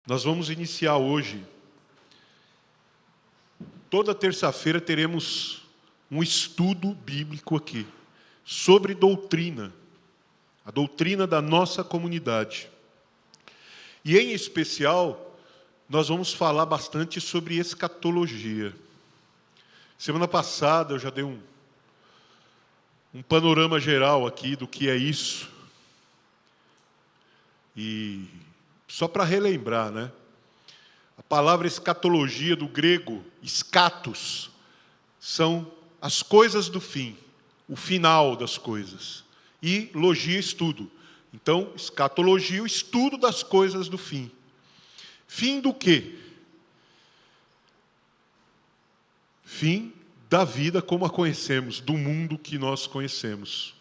Nós vamos iniciar hoje. Toda terça-feira teremos um estudo bíblico aqui sobre doutrina, a doutrina da nossa comunidade. E em especial, nós vamos falar bastante sobre escatologia. Semana passada eu já dei um panorama geral aqui do que é isso. E só para relembrar, né? A palavra escatologia do grego, escatos, são as coisas do fim, o final das coisas. E logia, estudo. Então, escatologia, o estudo das coisas do fim. Fim do quê? Fim da vida como a conhecemos, do mundo que nós conhecemos.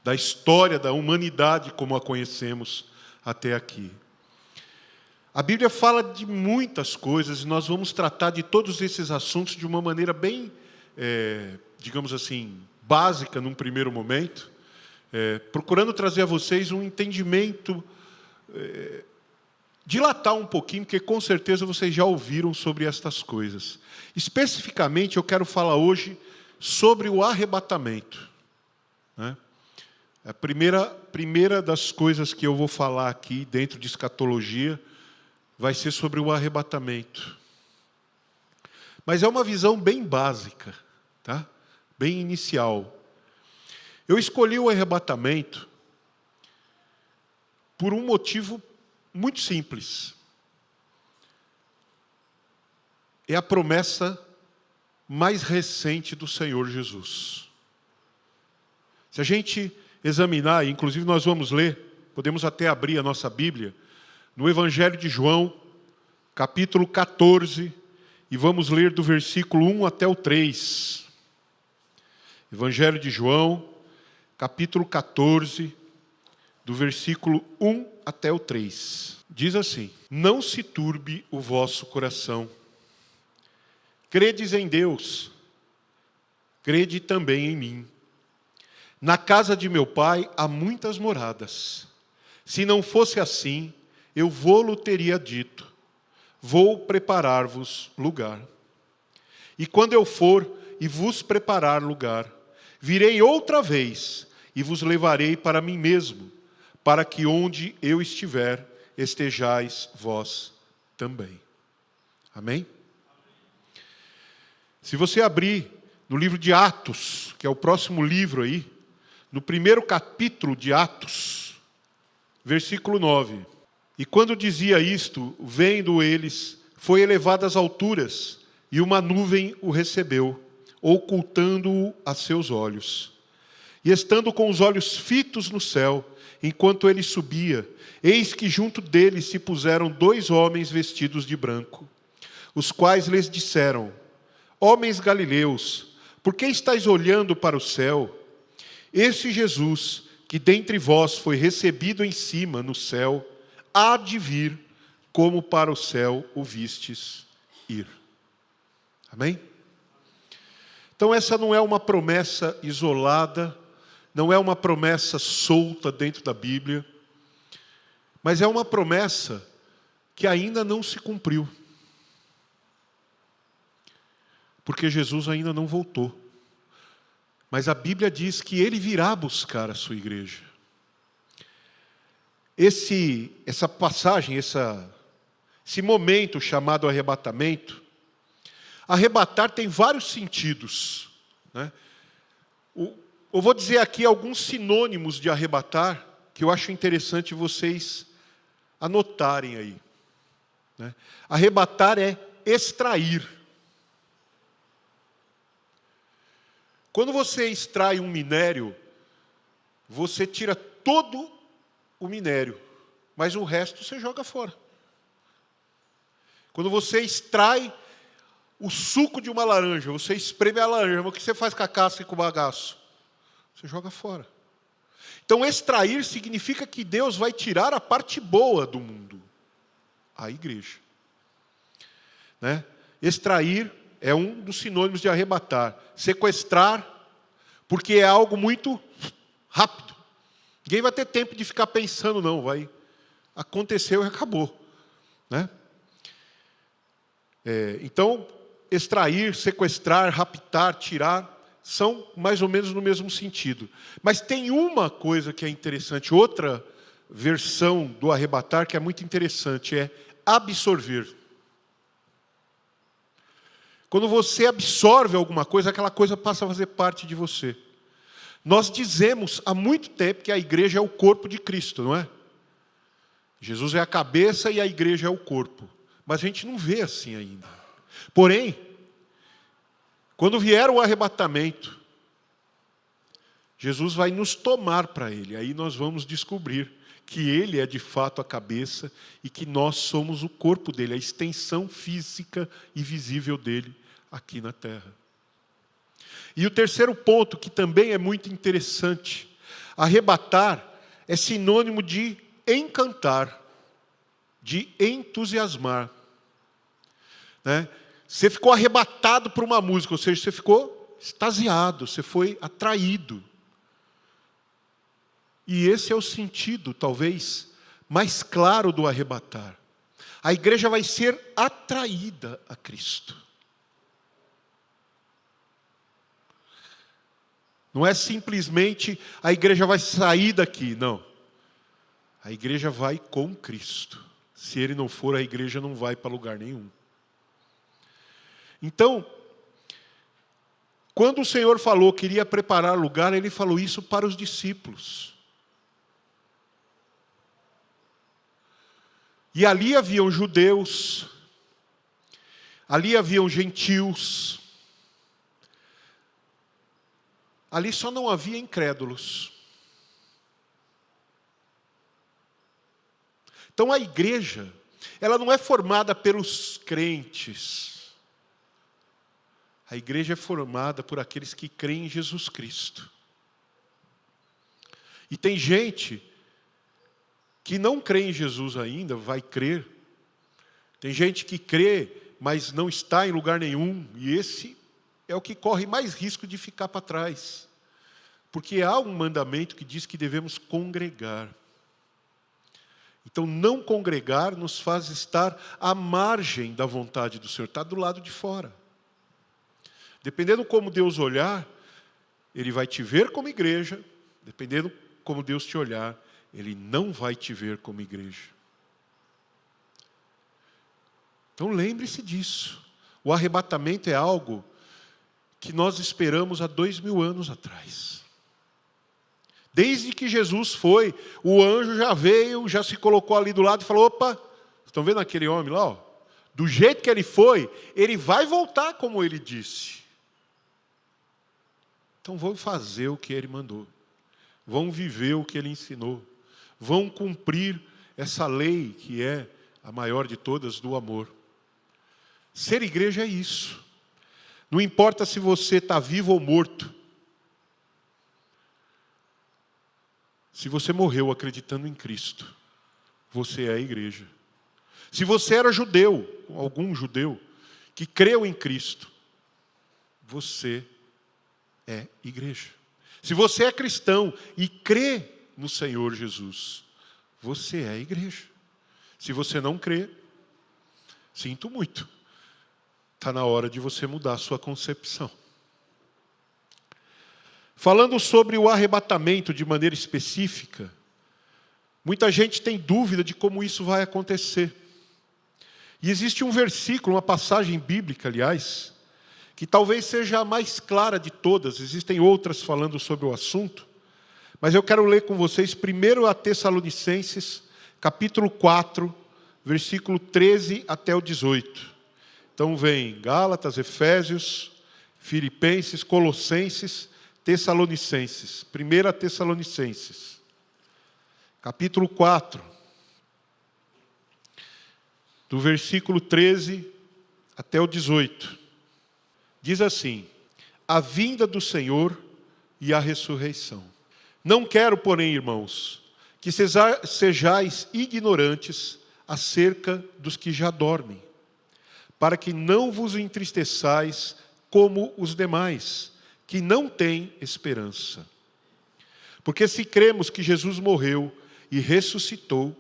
Da história da humanidade como a conhecemos até aqui. A Bíblia fala de muitas coisas e nós vamos tratar de todos esses assuntos de uma maneira bem, digamos assim, básica num primeiro momento, procurando trazer a vocês um entendimento, dilatar um pouquinho, porque com certeza vocês já ouviram sobre estas coisas. Especificamente, eu quero falar hoje sobre o arrebatamento, né? A primeira das coisas que eu vou falar aqui dentro de escatologia vai ser sobre o arrebatamento. Mas é uma visão bem básica, tá? Bem inicial. Eu escolhi o arrebatamento por um motivo muito simples. É a promessa mais recente do Senhor Jesus. Se a gente examinar, inclusive nós vamos ler, podemos até abrir a nossa Bíblia, no Evangelho de João, capítulo 14, e vamos ler do versículo 1 até o 3. Evangelho de João, capítulo 14, do versículo 1 até o 3. Diz assim: Não se turbe o vosso coração. Credes em Deus, crede também em mim. Na casa de meu Pai há muitas moradas. Se não fosse assim, eu vô-lo teria dito, vou preparar-vos lugar. E quando eu for e vos preparar lugar, virei outra vez e vos levarei para mim mesmo, para que onde eu estiver, estejais vós também. Amém? Se você abrir no livro de Atos, que é o próximo livro aí, no primeiro capítulo de Atos, versículo 9. E quando dizia isto, vendo eles, foi elevado às alturas, e uma nuvem o recebeu, ocultando-o a seus olhos. E estando com os olhos fitos no céu, enquanto ele subia, eis que junto dele se puseram 2 homens vestidos de branco, os quais lhes disseram: Homens galileus, por que estáis olhando para o céu? Esse Jesus, que dentre vós foi recebido em cima no céu, há de vir, como para o céu o vistes ir. Amém? Então essa não é uma promessa isolada, não é uma promessa solta dentro da Bíblia, mas é uma promessa que ainda não se cumpriu. Porque Jesus ainda não voltou. Mas a Bíblia diz que Ele virá buscar a sua igreja. Essa passagem, esse momento chamado arrebatamento, arrebatar tem vários sentidos, né? Eu vou dizer aqui alguns sinônimos de arrebatar, que eu acho interessante vocês anotarem aí, né? Arrebatar é extrair. Quando você extrai um minério, você tira todo o minério, mas o resto você joga fora. Quando você extrai o suco de uma laranja, você espreme a laranja, mas o que você faz com a casca e com o bagaço? Você joga fora. Então, extrair significa que Deus vai tirar a parte boa do mundo, a igreja, né? Extrair é um dos sinônimos de arrebatar. Sequestrar, porque é algo muito rápido. Ninguém vai ter tempo de ficar pensando, não. Aconteceu e acabou, né? Então, extrair, sequestrar, raptar, tirar, são mais ou menos no mesmo sentido. Mas tem uma coisa que é interessante, outra versão do arrebatar que é muito interessante, é absorver. Quando você absorve alguma coisa, aquela coisa passa a fazer parte de você. Nós dizemos há muito tempo que a igreja é o corpo de Cristo, não é? Jesus é a cabeça e a igreja é o corpo. Mas a gente não vê assim ainda. Porém, quando vier o arrebatamento, Jesus vai nos tomar para Ele. Aí nós vamos descobrir que Ele é de fato a cabeça e que nós somos o corpo dEle, a extensão física e visível dEle aqui na terra. E o terceiro ponto, que também é muito interessante, arrebatar é sinônimo de encantar, de entusiasmar, né? Você ficou arrebatado por uma música, ou seja, você ficou extasiado, você foi atraído. E esse é o sentido, talvez, mais claro do arrebatar. A igreja vai ser atraída a Cristo. Não é simplesmente a igreja vai sair daqui, não. A igreja vai com Cristo. Se Ele não for, a igreja não vai para lugar nenhum. Então, quando o Senhor falou que iria preparar lugar, Ele falou isso para os discípulos. E ali haviam judeus, ali haviam gentios, ali só não havia incrédulos. Então a igreja, ela não é formada pelos crentes. A igreja é formada por aqueles que creem em Jesus Cristo. E tem gente que não crê em Jesus ainda, vai crer. Tem gente que crê, mas não está em lugar nenhum. E esse é o que corre mais risco de ficar para trás. Porque há um mandamento que diz que devemos congregar. Então, não congregar nos faz estar à margem da vontade do Senhor. Está do lado de fora. Dependendo como Deus olhar, Ele vai te ver como igreja. Dependendo como Deus te olhar, Ele não vai te ver como igreja. Então lembre-se disso. O arrebatamento é algo que nós esperamos há 2000 anos atrás. Desde que Jesus foi, o anjo já veio, já se colocou ali do lado e falou, opa, estão vendo aquele homem lá? Ó? Do jeito que ele foi, ele vai voltar como ele disse. Então vão fazer o que ele mandou. Vão viver o que ele ensinou. Vão cumprir essa lei que é a maior de todas, do amor. Ser igreja é isso. Não importa se você está vivo ou morto. Se você morreu acreditando em Cristo, você é a igreja. Se você era judeu, algum judeu, que creu em Cristo, você é igreja. Se você é cristão e crê no Senhor Jesus, você é igreja. Se você não crê, sinto muito. Está na hora de você mudar a sua concepção. Falando sobre o arrebatamento de maneira específica, muita gente tem dúvida de como isso vai acontecer. E existe um versículo, uma passagem bíblica, aliás, que talvez seja a mais clara de todas. Existem outras falando sobre o assunto, mas eu quero ler com vocês primeiro a Tessalonicenses, capítulo 4, versículo 13 até o 18. Então vem Gálatas, Efésios, Filipenses, Colossenses, Tessalonicenses. 1 Tessalonicenses, capítulo 4, do versículo 13 até o 18. Diz assim: a vinda do Senhor e a ressurreição. Não quero, porém, irmãos, que sejais ignorantes acerca dos que já dormem, para que não vos entristeçais como os demais, que não têm esperança. Porque se cremos que Jesus morreu e ressuscitou,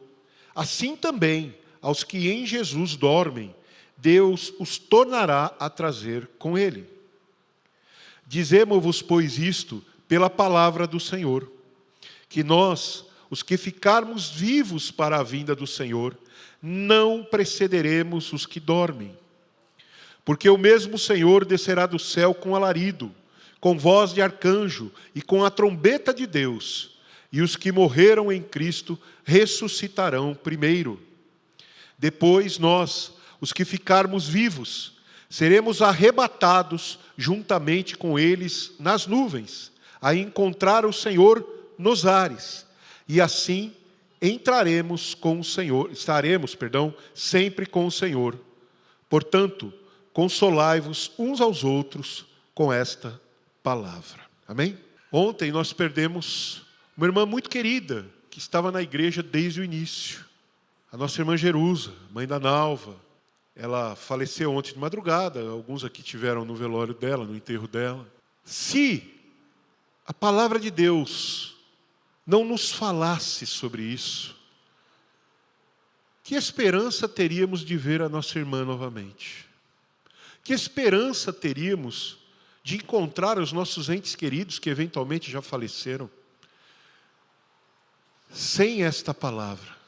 assim também aos que em Jesus dormem, Deus os tornará a trazer com ele. Dizemo-vos, pois, isto pela palavra do Senhor, que nós, os que ficarmos vivos para a vinda do Senhor, não precederemos os que dormem. Porque o mesmo Senhor descerá do céu com alarido, com voz de arcanjo e com a trombeta de Deus, e os que morreram em Cristo ressuscitarão primeiro. Depois nós, os que ficarmos vivos, seremos arrebatados juntamente com eles nas nuvens, a encontrar o Senhor nos ares, e assim estaremos sempre com o Senhor. Portanto, consolai-vos uns aos outros com esta palavra. Amém? Ontem nós perdemos uma irmã muito querida, que estava na igreja desde o início. A nossa irmã Jerusa, mãe da Nalva. Ela faleceu ontem de madrugada, alguns aqui tiveram no velório dela, no enterro dela. Se a palavra de Deus não nos falasse sobre isso, que esperança teríamos de ver a nossa irmã novamente? Que esperança teríamos de encontrar os nossos entes queridos que eventualmente já faleceram? Sem esta palavra.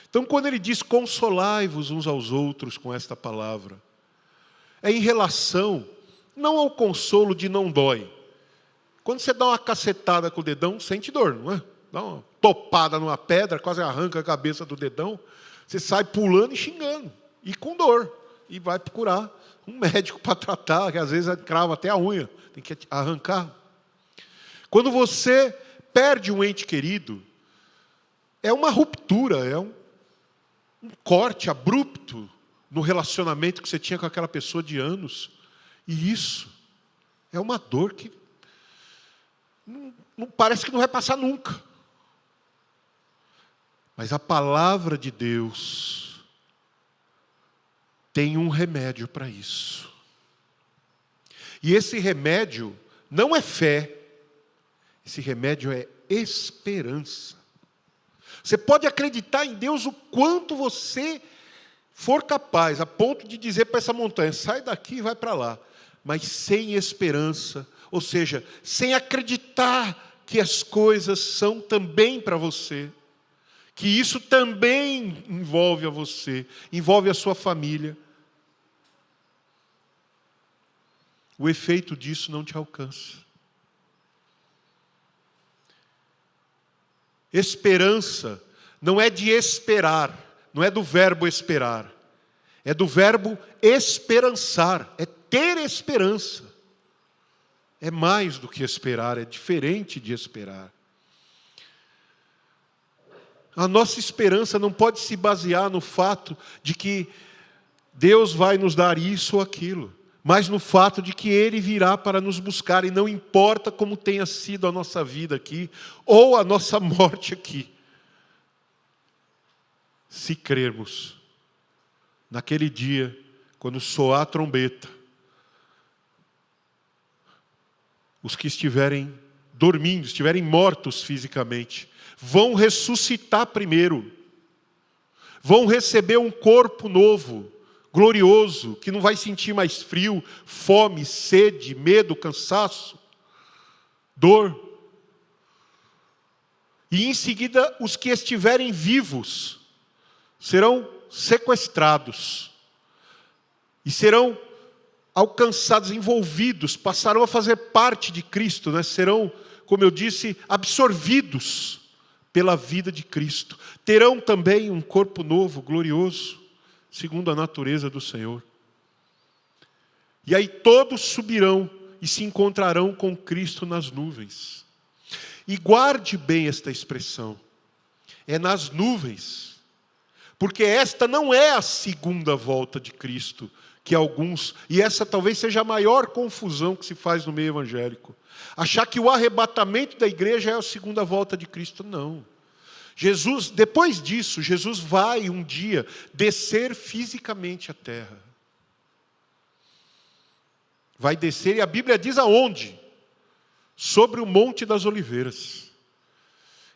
Então, quando ele diz consolai-vos uns aos outros com esta palavra, é em relação, não ao consolo de não dói. Quando você dá uma cacetada com o dedão, sente dor, não é? Dá uma topada numa pedra, quase arranca a cabeça do dedão, você sai pulando e xingando, e com dor, e vai procurar um médico para tratar, que às vezes crava até a unha, tem que arrancar. Quando você perde um ente querido, é uma ruptura, é um corte abrupto no relacionamento que você tinha com aquela pessoa de anos. E isso é uma dor que não parece que não vai passar nunca. Mas a palavra de Deus tem um remédio para isso. E esse remédio não é fé, esse remédio é esperança. Você pode acreditar em Deus o quanto você for capaz, a ponto de dizer para essa montanha, sai daqui e vai para lá. Mas sem esperança, ou seja, sem acreditar que as coisas são também para você, que isso também envolve a você, envolve a sua família, o efeito disso não te alcança. Esperança não é de esperar, não é do verbo esperar, é do verbo esperançar, é ter esperança. É mais do que esperar, é diferente de esperar. A nossa esperança não pode se basear no fato de que Deus vai nos dar isso ou aquilo, mas no fato de que Ele virá para nos buscar, e não importa como tenha sido a nossa vida aqui, ou a nossa morte aqui. Se crermos, naquele dia, quando soar a trombeta, os que estiverem dormindo, estiverem mortos fisicamente, vão ressuscitar primeiro, vão receber um corpo novo, glorioso, que não vai sentir mais frio, fome, sede, medo, cansaço, dor. E em seguida, os que estiverem vivos serão sequestrados e serão alcançados, envolvidos, passarão a fazer parte de Cristo, né? Serão, como eu disse, absorvidos pela vida de Cristo. Terão também um corpo novo, glorioso, segundo a natureza do Senhor. E aí todos subirão e se encontrarão com Cristo nas nuvens. E guarde bem esta expressão. É nas nuvens. Porque esta não é a segunda volta de Cristo, que alguns, e essa talvez seja a maior confusão que se faz no meio evangélico. Achar que o arrebatamento da igreja é a segunda volta de Cristo, não. Jesus, depois disso, Jesus vai um dia descer fisicamente à terra. Vai descer, e a Bíblia diz aonde? sobre o Monte das Oliveiras.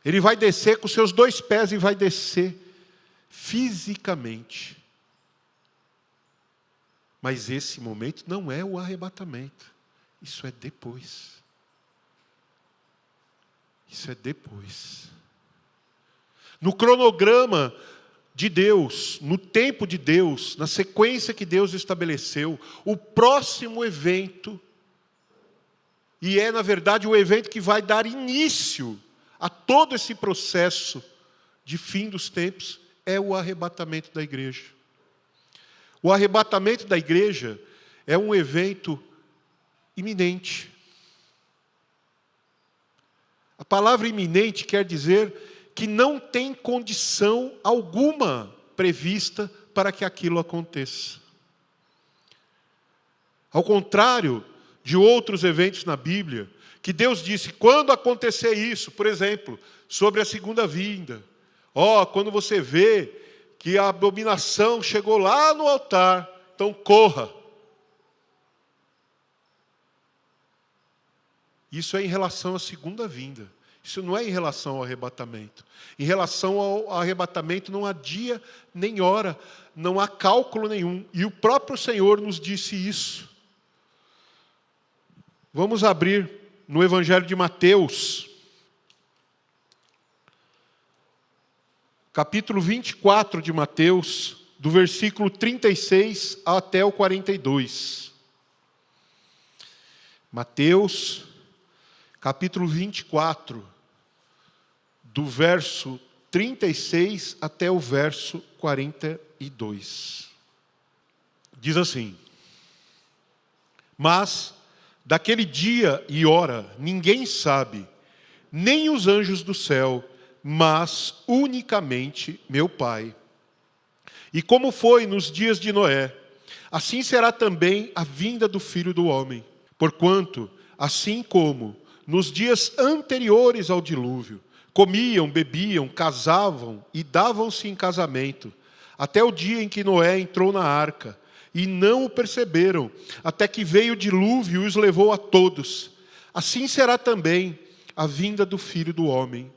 Ele vai descer com seus 2 pés e vai descer fisicamente. Mas esse momento não é o arrebatamento. Isso é depois. Isso é depois. No cronograma de Deus, no tempo de Deus, na sequência que Deus estabeleceu, o próximo evento, e é na verdade o evento que vai dar início a todo esse processo de fim dos tempos, é o arrebatamento da igreja. O arrebatamento da igreja é um evento iminente. A palavra iminente quer dizer que não tem condição alguma prevista para que aquilo aconteça. Ao contrário de outros eventos na Bíblia, que Deus disse, quando acontecer isso, por exemplo, sobre a segunda vinda, quando você vê que a abominação chegou lá no altar, então corra. Isso é em relação à segunda vinda. Isso não é em relação ao arrebatamento. Em relação ao arrebatamento não há dia nem hora, não há cálculo nenhum. E o próprio Senhor nos disse isso. Vamos abrir no Evangelho de Mateus, capítulo 24 de Mateus, do versículo 36 até o 42. Mateus, capítulo 24, do verso 36 até o verso 42. Diz assim: Mas daquele dia e hora ninguém sabe, nem os anjos do céu, mas unicamente meu Pai. E como foi nos dias de Noé, assim será também a vinda do Filho do Homem. Porquanto, assim como nos dias anteriores ao dilúvio, comiam, bebiam, casavam e davam-se em casamento, até o dia em que Noé entrou na arca, e não o perceberam, até que veio o dilúvio e os levou a todos. Assim será também a vinda do Filho do Homem.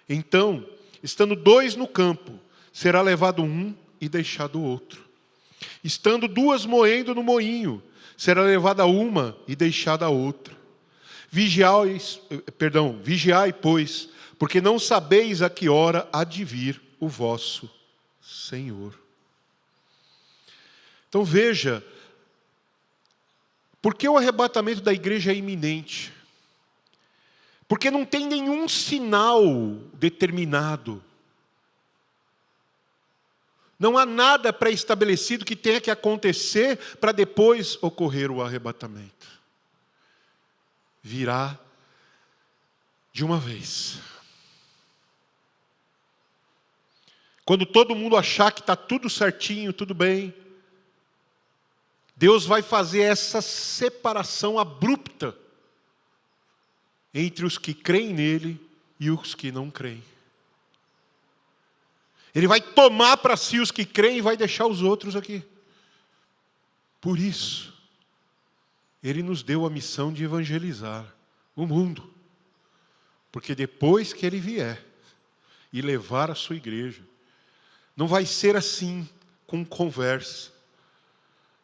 Então, estando 2 no campo, será levado um e deixado o outro. Estando 2 moendo no moinho, será levada uma e deixada a outra. Vigiai, pois, porque não sabeis a que hora há de vir o vosso Senhor. Então veja, por que o arrebatamento da igreja é iminente? Porque não tem nenhum sinal determinado. Não há nada pré-estabelecido que tenha que acontecer para depois ocorrer o arrebatamento. Virá de uma vez. Quando todo mundo achar que está tudo certinho, tudo bem, Deus vai fazer essa separação abrupta entre os que creem nele e os que não creem. Ele vai tomar para si os que creem e vai deixar os outros aqui. Por isso, ele nos deu a missão de evangelizar o mundo. Porque depois que ele vier e levar a sua igreja, não vai ser assim, com conversa.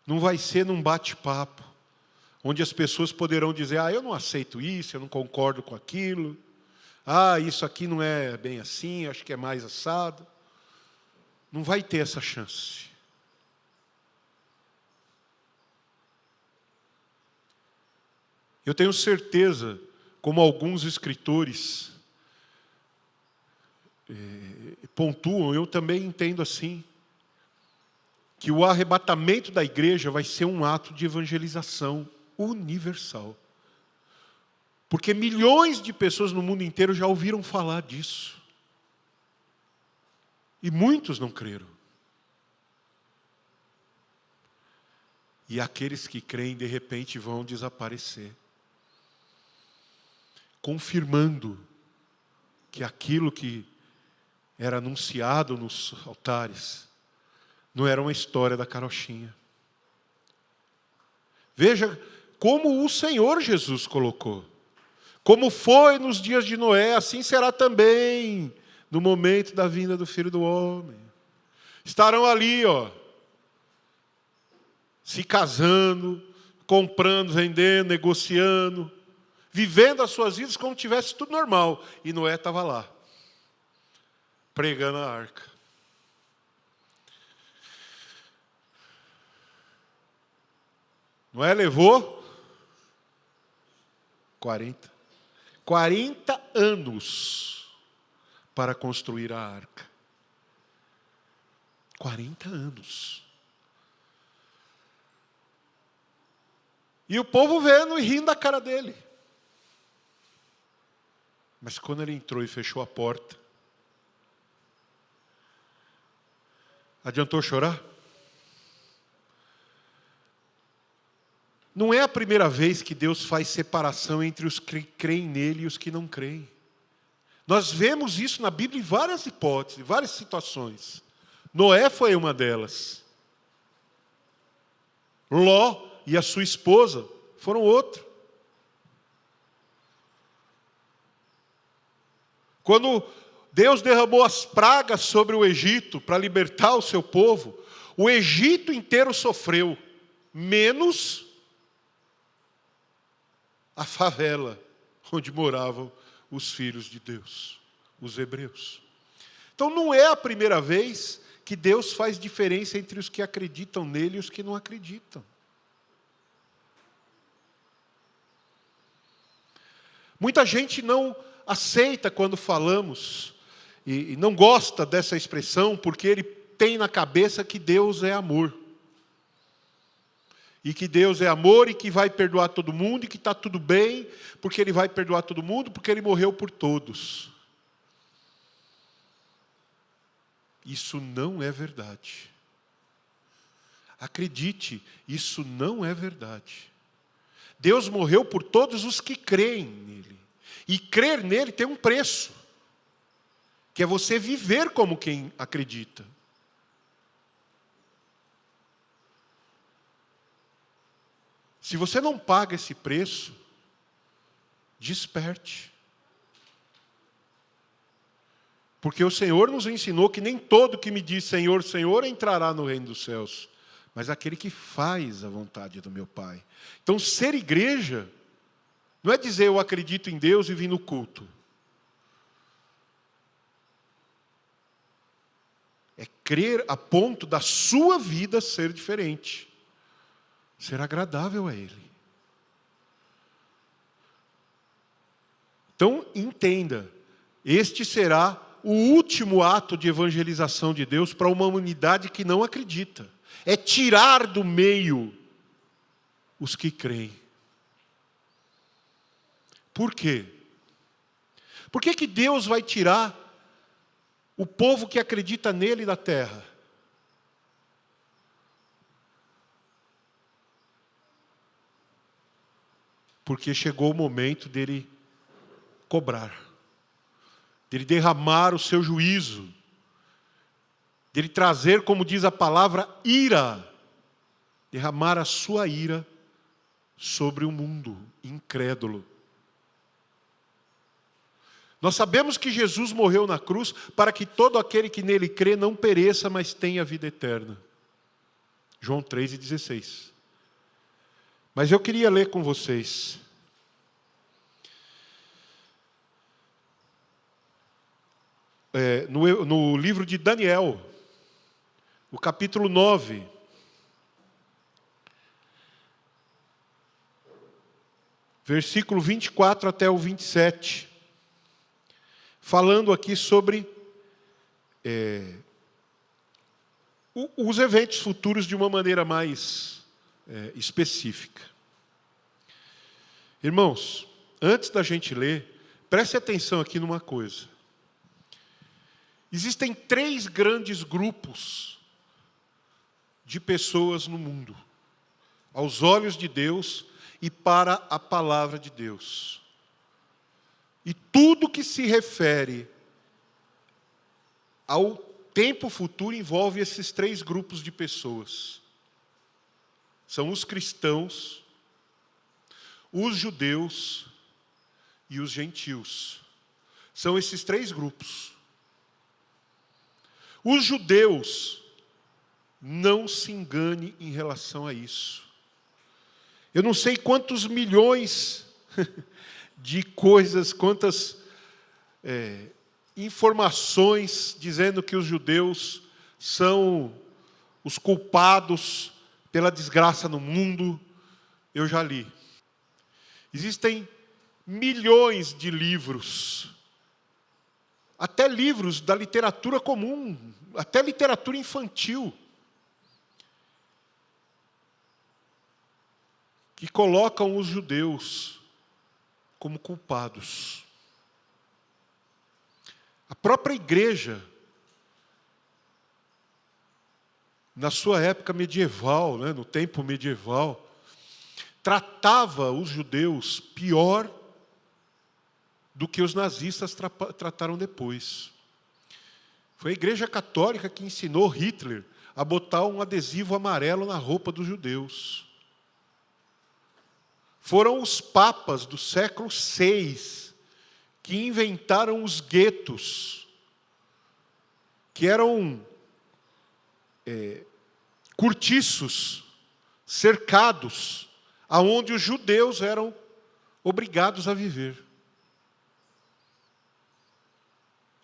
Não vai ser num bate-papo, onde as pessoas poderão dizer, eu não aceito isso, eu não concordo com aquilo. Isso aqui não é bem assim, acho que é mais assado. Não vai ter essa chance. Eu tenho certeza, como alguns escritores pontuam, eu também entendo assim, que o arrebatamento da igreja vai ser um ato de evangelização universal. Porque milhões de pessoas no mundo inteiro já ouviram falar disso. E muitos não creram. E aqueles que creem, de repente, vão desaparecer. Confirmando que aquilo que era anunciado nos altares não era uma história da carochinha. Veja como o Senhor Jesus colocou. Como foi nos dias de Noé, assim será também no momento da vinda do Filho do Homem. Estarão ali, se casando, comprando, vendendo, negociando, vivendo as suas vidas como se tivesse tudo normal. E Noé estava lá, pregando a arca. Noé levou 40 anos para construir a arca. 40 anos. E o povo vendo e rindo da cara dele. Mas quando ele entrou e fechou a porta, adiantou chorar? Não é a primeira vez que Deus faz separação entre os que creem nele e os que não creem. Nós vemos isso na Bíblia em várias hipóteses, em várias situações. Noé foi uma delas. Ló e a sua esposa foram outra. Quando Deus derramou as pragas sobre o Egito para libertar o seu povo, o Egito inteiro sofreu, menos a favela onde moravam os filhos de Deus, os hebreus. Então não é a primeira vez que Deus faz diferença entre os que acreditam nele e os que não acreditam. Muita gente não aceita quando falamos, e não gosta dessa expressão, porque ele tem na cabeça que Deus é amor. E que Deus é amor e que vai perdoar todo mundo, e que está tudo bem, porque Ele vai perdoar todo mundo, porque Ele morreu por todos. Isso não é verdade. Acredite, isso não é verdade. Deus morreu por todos os que creem nele. E crer nele tem um preço, que é você viver como quem acredita. Se você não paga esse preço, desperte. Porque o Senhor nos ensinou que nem todo que me diz Senhor, Senhor entrará no reino dos céus, mas aquele que faz a vontade do meu Pai. Então, ser igreja não é dizer eu acredito em Deus e vim no culto. É crer a ponto da sua vida ser diferente. Ser agradável a Ele. Então, entenda, este será o último ato de evangelização de Deus para uma humanidade que não acredita. É tirar do meio os que creem. Por quê? Por que Deus vai tirar o povo que acredita nele da terra? Porque chegou o momento dele cobrar, dele derramar o seu juízo, dele trazer, como diz a palavra, ira, derramar a sua ira sobre o mundo incrédulo. Nós sabemos que Jesus morreu na cruz para que todo aquele que nele crê não pereça, mas tenha vida eterna. João 3,16. Mas eu queria ler com vocês. No livro de Daniel, o capítulo 9. Versículo 24 até o 27. Falando aqui sobre os eventos futuros de uma maneira mais específica. Irmãos, antes da gente ler, preste atenção aqui numa coisa. Existem 3 grandes grupos de pessoas no mundo, aos olhos de Deus e para a palavra de Deus. E tudo que se refere ao tempo futuro envolve esses 3 grupos de pessoas. São os cristãos, os judeus e os gentios. São esses três grupos. Os judeus, não se engane em relação a isso. Eu não sei quantos milhões de coisas, quantas informações dizendo que os judeus são os culpados pela desgraça no mundo, eu já li. Existem milhões de livros, até livros da literatura comum, até literatura infantil, que colocam os judeus como culpados. A própria igreja, na sua época medieval, no tempo medieval, tratava os judeus pior do que os nazistas trataram depois. Foi a Igreja Católica que ensinou Hitler a botar um adesivo amarelo na roupa dos judeus. Foram os papas do século VI que inventaram os guetos, que eram cortiços, cercados, aonde os judeus eram obrigados a viver.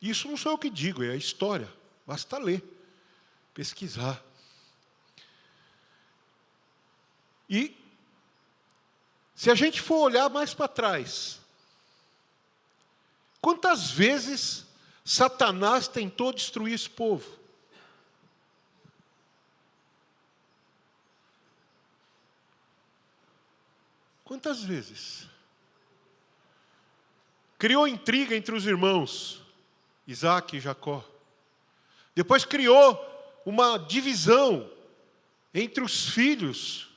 Isso não sou eu que digo, é a história. Basta ler, pesquisar. E, se a gente for olhar mais para trás, quantas vezes Satanás tentou destruir esse povo? Quantas vezes? Criou intriga entre os irmãos, Isaac e Jacó. Depois criou uma divisão entre os filhos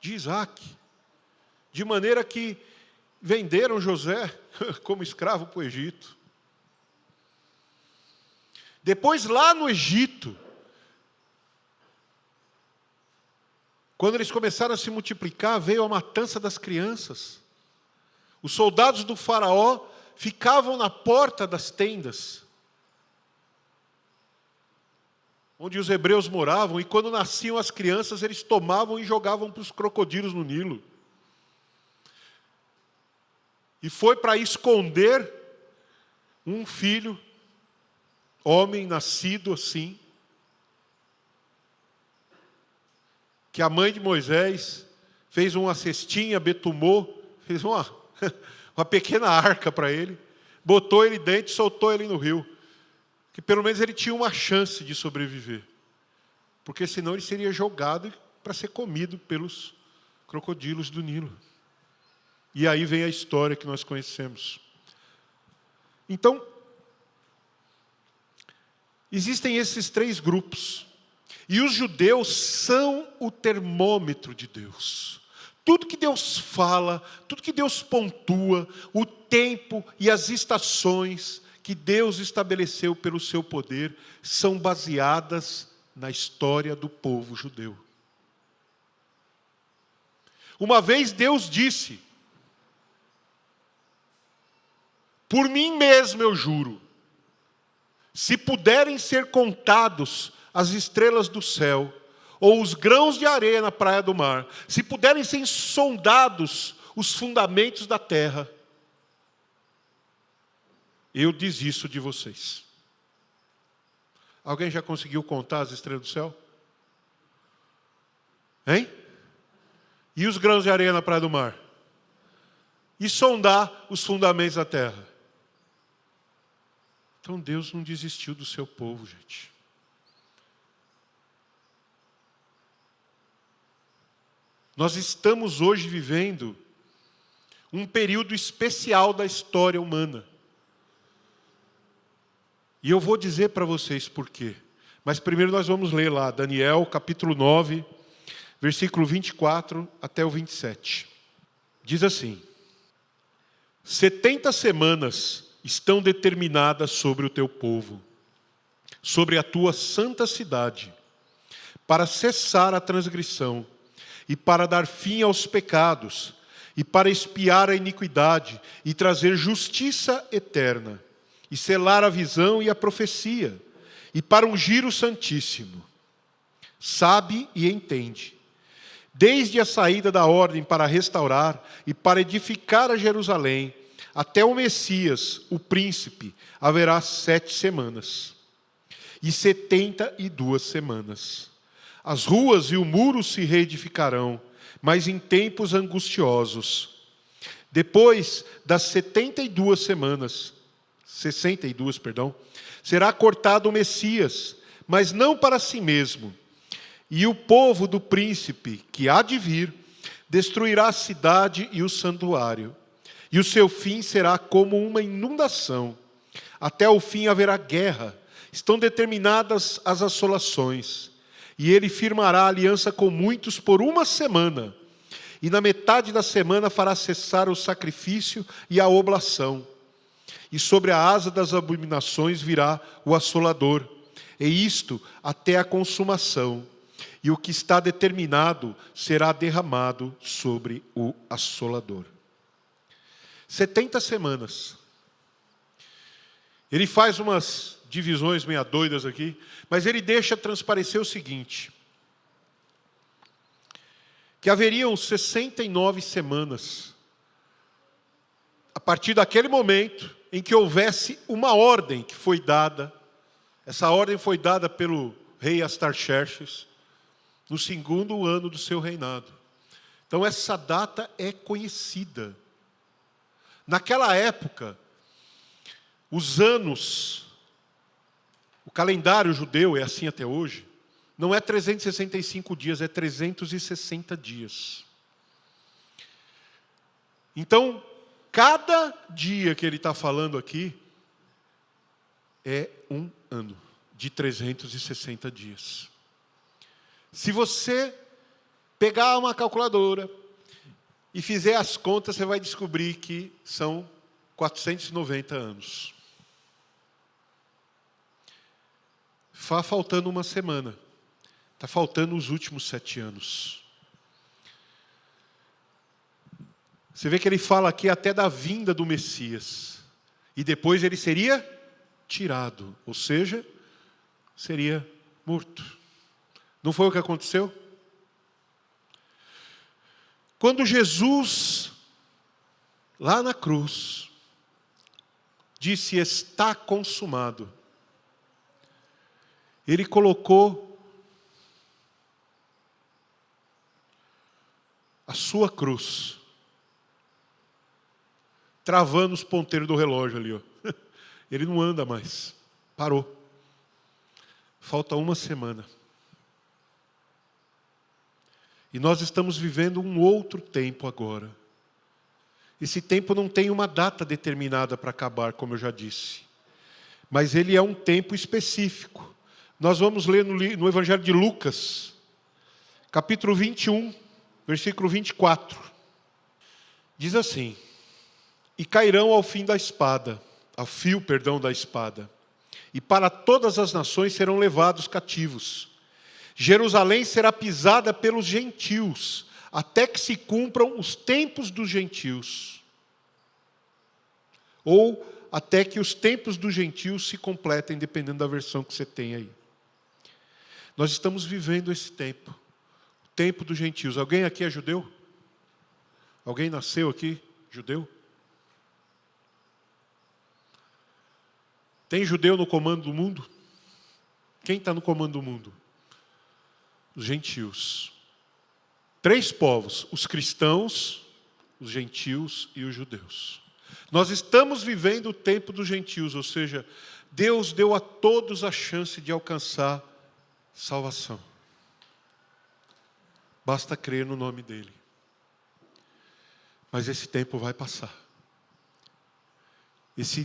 de Isaac, de maneira que venderam José como escravo para o Egito. Depois, lá no Egito, quando eles começaram a se multiplicar, veio a matança das crianças. Os soldados do faraó ficavam na porta das tendas, onde os hebreus moravam, e quando nasciam as crianças, eles tomavam e jogavam para os crocodilos no Nilo. E foi para esconder um filho, homem nascido assim, que a mãe de Moisés fez uma cestinha, betumou, fez uma pequena arca para ele, botou ele dentro e soltou ele no rio. Que pelo menos ele tinha uma chance de sobreviver. Porque senão ele seria jogado para ser comido pelos crocodilos do Nilo. E aí vem a história que nós conhecemos. Então, existem esses três grupos. E os judeus são o termômetro de Deus. Tudo que Deus fala, tudo que Deus pontua, o tempo e as estações que Deus estabeleceu pelo seu poder, são baseadas na história do povo judeu. Uma vez Deus disse: por mim mesmo eu juro, se puderem ser contados as estrelas do céu, ou os grãos de areia na praia do mar, se puderem ser sondados os fundamentos da terra, eu desisto de vocês. Alguém já conseguiu contar as estrelas do céu? Hein? E os grãos de areia na praia do mar? E sondar os fundamentos da terra? Então Deus não desistiu do seu povo, gente. Nós estamos hoje vivendo um período especial da história humana. E eu vou dizer para vocês por quê. Mas primeiro nós vamos ler lá, Daniel, capítulo 9, versículo 24 até o 27. Diz assim: 70 semanas estão determinadas sobre o teu povo, sobre a tua santa cidade, para cessar a transgressão e para dar fim aos pecados, e para expiar a iniquidade, e trazer justiça eterna, e selar a visão e a profecia, e para ungir o Santíssimo. Sabe e entende. Desde a saída da ordem para restaurar e para edificar a Jerusalém, até o Messias, o príncipe, haverá 7 semanas. E 72 semanas. As ruas e o muro se reedificarão, mas em tempos angustiosos. Depois das 62 semanas, 62, perdão, será cortado o Messias, mas não para si mesmo. E o povo do príncipe, que há de vir, destruirá a cidade e o santuário. E o seu fim será como uma inundação. Até o fim haverá guerra. Estão determinadas as assolações. E ele firmará aliança com muitos por 1 semana. E na metade da semana fará cessar o sacrifício e a oblação. E sobre a asa das abominações virá o assolador. E isto até a consumação. E o que está determinado será derramado sobre o assolador. 70 semanas. Ele faz umas divisões meia doidas aqui, mas ele deixa transparecer o seguinte: que haveriam 69 semanas, a partir daquele momento em que houvesse uma ordem que foi dada. Essa ordem foi dada pelo rei Astarxerxes, no 2º ano do seu reinado. Então essa data é conhecida. Naquela época, os anos, o calendário judeu é assim até hoje, não é 365 dias, é 360 dias. Então, cada dia que ele está falando aqui é um ano de 360 dias. Se você pegar uma calculadora e fizer as contas, você vai descobrir que são 490 anos. Está faltando uma semana. Está faltando os últimos 7 anos. Você vê que ele fala aqui até da vinda do Messias. E depois ele seria tirado. Ou seja, seria morto. Não foi o que aconteceu? Quando Jesus, lá na cruz, disse: está consumado, ele colocou a sua cruz, travando os ponteiros do relógio ali, ó. Ele não anda mais, parou. Falta uma semana. E nós estamos vivendo um outro tempo agora. Esse tempo não tem uma data determinada para acabar, como eu já disse. Mas ele é um tempo específico. Nós vamos ler no Evangelho de Lucas, capítulo 21, versículo 24. Diz assim: e cairão ao fio da espada, e para todas as nações serão levados cativos. Jerusalém será pisada pelos gentios, até que se cumpram os tempos dos gentios. Ou até que os tempos dos gentios se completem, dependendo da versão que você tem aí. Nós estamos vivendo esse tempo, o tempo dos gentios. Alguém aqui é judeu? Alguém nasceu aqui judeu? Tem judeu no comando do mundo? Quem está no comando do mundo? Os gentios. 3 povos: os cristãos, os gentios e os judeus. Nós estamos vivendo o tempo dos gentios, ou seja, Deus deu a todos a chance de alcançar salvação. Basta crer no nome dele. Mas esse tempo vai passar. Esse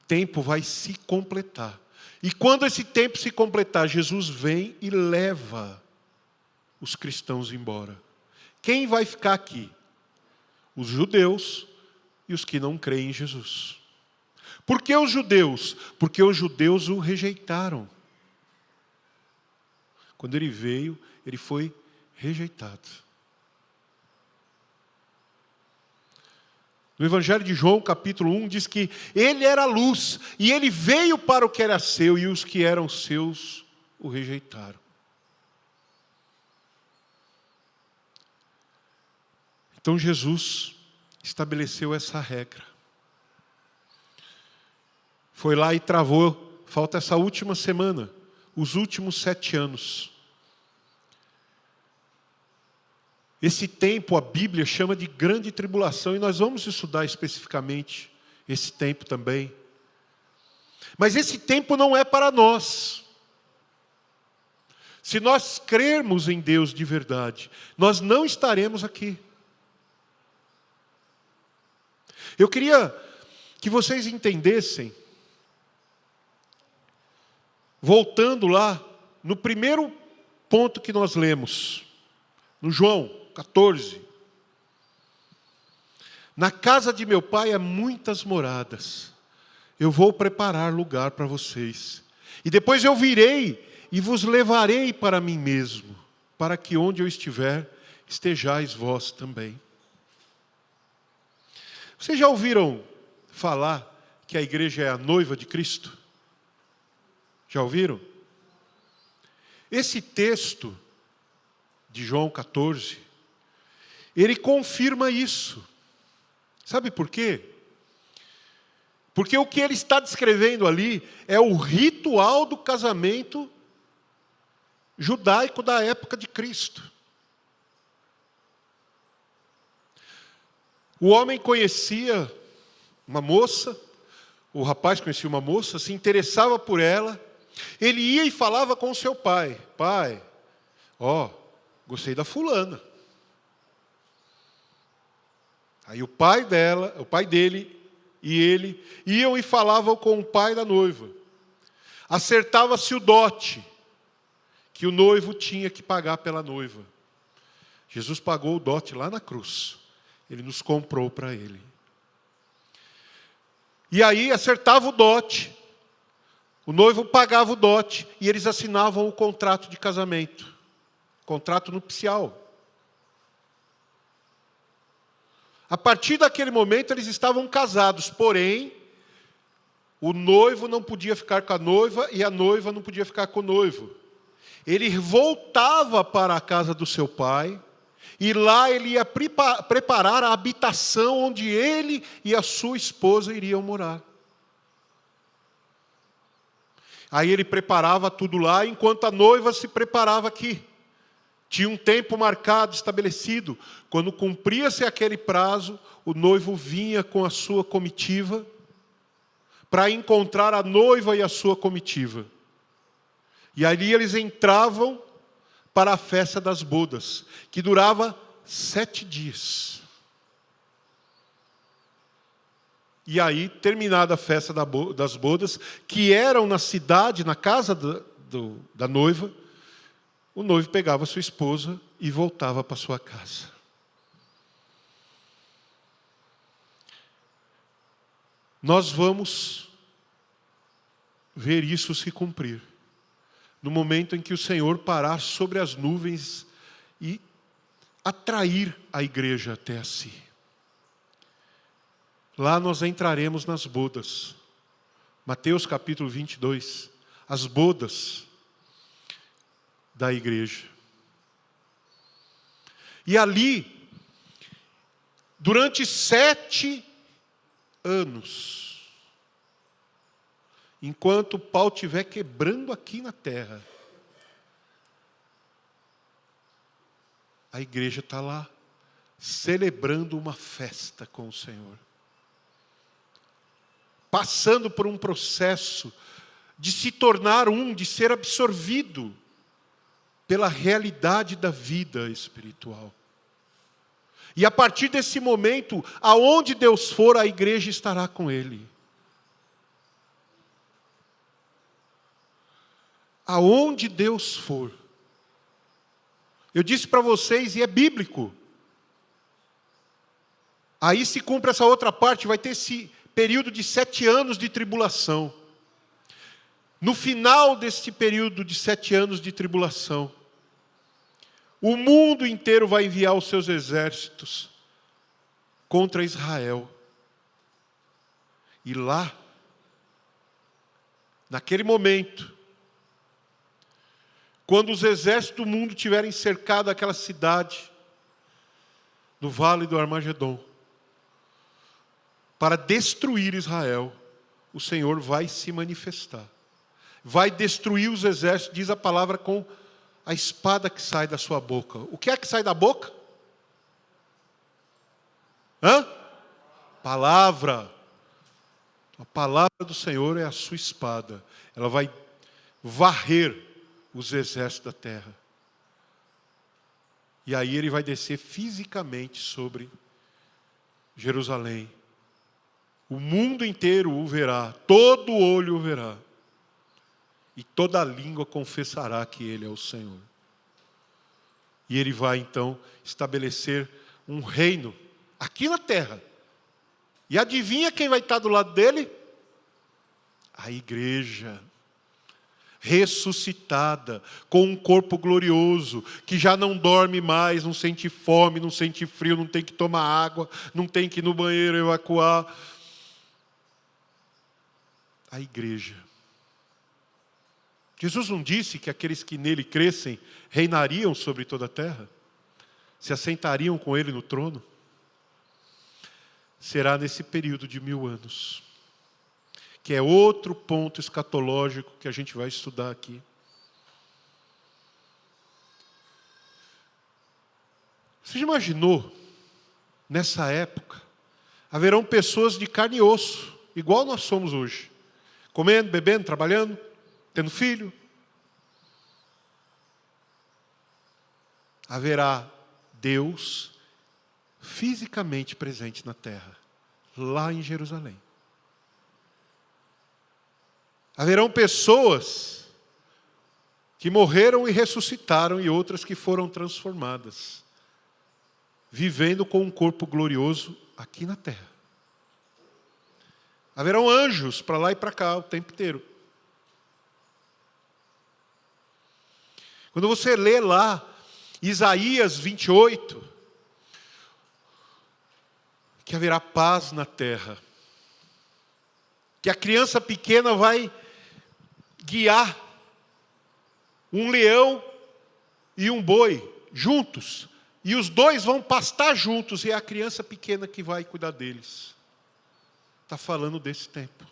tempo vai se completar. E quando esse tempo se completar, Jesus vem e leva os cristãos embora. Quem vai ficar aqui? Os judeus e os que não creem em Jesus. Por que os judeus? Porque os judeus o rejeitaram. Quando ele veio, ele foi rejeitado. No Evangelho de João, capítulo 1, diz que ele era a luz, e ele veio para o que era seu, e os que eram seus o rejeitaram. Então Jesus estabeleceu essa regra. Foi lá e travou, falta essa última semana, os últimos 7 anos. Esse tempo a Bíblia chama de grande tribulação, e nós vamos estudar especificamente esse tempo também. Mas esse tempo não é para nós. Se nós crermos em Deus de verdade, nós não estaremos aqui. Eu queria que vocês entendessem, voltando lá, no primeiro ponto que nós lemos, no João 14. Na casa de meu pai há muitas moradas. Eu vou preparar lugar para vocês. E depois eu virei e vos levarei para mim mesmo, para que onde eu estiver, estejais vós também. Vocês já ouviram falar que a igreja é a noiva de Cristo? Já ouviram? Esse texto de João 14, ele confirma isso. Sabe por quê? Porque o que ele está descrevendo ali é o ritual do casamento judaico da época de Cristo. O homem conhecia uma moça, o rapaz conhecia uma moça, se interessava por ela, ele ia e falava com o seu pai: pai, gostei da fulana. Aí o pai dele e ele iam e falavam com o pai da noiva. Acertava-se o dote que o noivo tinha que pagar pela noiva. Jesus pagou o dote lá na cruz. Ele nos comprou para ele. E aí acertava o dote, o noivo pagava o dote, e eles assinavam o contrato de casamento, contrato nupcial. A partir daquele momento eles estavam casados, porém, o noivo não podia ficar com a noiva e a noiva não podia ficar com o noivo. Ele voltava para a casa do seu pai, e lá ele ia preparar a habitação onde ele e a sua esposa iriam morar. Aí ele preparava tudo lá, enquanto a noiva se preparava aqui. Tinha um tempo marcado, estabelecido. Quando cumpria-se aquele prazo, o noivo vinha com a sua comitiva para encontrar a noiva e a sua comitiva. E ali eles entravam para a festa das bodas, que durava 7 dias. E aí, terminada a festa das bodas, que eram na cidade, na casa da noiva, o noivo pegava sua esposa e voltava para sua casa. Nós vamos ver isso se cumprir no momento em que o Senhor parar sobre as nuvens e atrair a igreja até si. Lá nós entraremos nas bodas. Mateus capítulo 22, as bodas da igreja. E ali, durante 7 anos, enquanto o pau estiver quebrando aqui na terra, a igreja está lá, celebrando uma festa com o Senhor. Passando por um processo de se tornar de ser absorvido pela realidade da vida espiritual. E a partir desse momento, aonde Deus for, a igreja estará com Ele. Aonde Deus for. Eu disse para vocês, e é bíblico. Aí se cumpre essa outra parte, vai ter esse período de 7 anos de tribulação. No final desse período de 7 anos de tribulação, o mundo inteiro vai enviar os seus exércitos contra Israel. E lá, naquele momento, quando os exércitos do mundo tiverem cercado aquela cidade, no vale do Armagedon, para destruir Israel, o Senhor vai se manifestar. Vai destruir os exércitos, diz a palavra, com a espada que sai da sua boca. O que é que sai da boca? Palavra. A palavra do Senhor é a sua espada. Ela vai varrer os exércitos da terra. E aí ele vai descer fisicamente sobre Jerusalém. O mundo inteiro o verá, todo olho o verá. E toda língua confessará que ele é o Senhor. E ele vai então estabelecer um reino aqui na terra. E adivinha quem vai estar do lado dele? A igreja. Ressuscitada, com um corpo glorioso, que já não dorme mais, não sente fome, não sente frio, não tem que tomar água, não tem que ir no banheiro evacuar. A igreja. Jesus não disse que aqueles que nele crescem reinariam sobre toda a terra? Se assentariam com ele no trono? Será nesse período de 1000 anos. Que é outro ponto escatológico que a gente vai estudar aqui. Você já imaginou, nessa época, haverão pessoas de carne e osso, igual nós somos hoje, comendo, bebendo, trabalhando, tendo filho. Haverá Deus fisicamente presente na terra, lá em Jerusalém. Haverão pessoas que morreram e ressuscitaram e outras que foram transformadas, vivendo com um corpo glorioso aqui na terra. Haverão anjos para lá e para cá o tempo inteiro. Quando você lê lá Isaías 28, que haverá paz na terra, que a criança pequena vai guiar um leão e um boi juntos, e os dois vão pastar juntos, e é a criança pequena que vai cuidar deles. Está falando desse tempo.